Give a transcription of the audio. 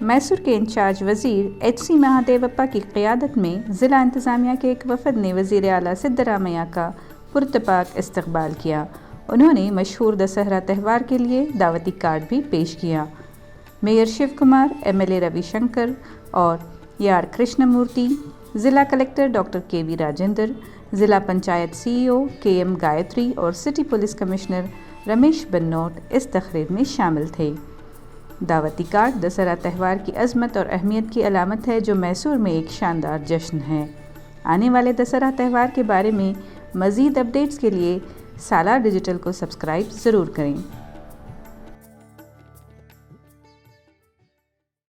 मैसूर के इंचार्ज वज़ीर HC महादेवप्पा की क़ियादत में ज़िला इंतज़ामिया के एक वफ़द ने वज़ीर आला सिद्धरामैया का पुरतपाक इस्तकबाल किया। उन्होंने मशहूर दशहरा त्यौहार के लिए दावती कार्ड भी पेश किया। मेयर शिव कुमार, MLA रविशंकर और यार कृष्णमूर्ति, ज़िला कलेक्टर डॉक्टर KV राजेंद्र, ज़िला पंचायत CEO KM गायत्री और सिटी पुलिस कमिश्नर रमेश बन्नोट इस तकरीर में शामिल थे। दावती कार्ड दशहरा त्यौहार की अज़मत और अहमियत की अलामत है, जो मैसूर में एक शानदार जश्न है। आने वाले दशहरा त्यौहार के बारे में मज़ीद अपडेट्स के लिए सालार डिजिटल को सब्सक्राइब ज़रूर करें।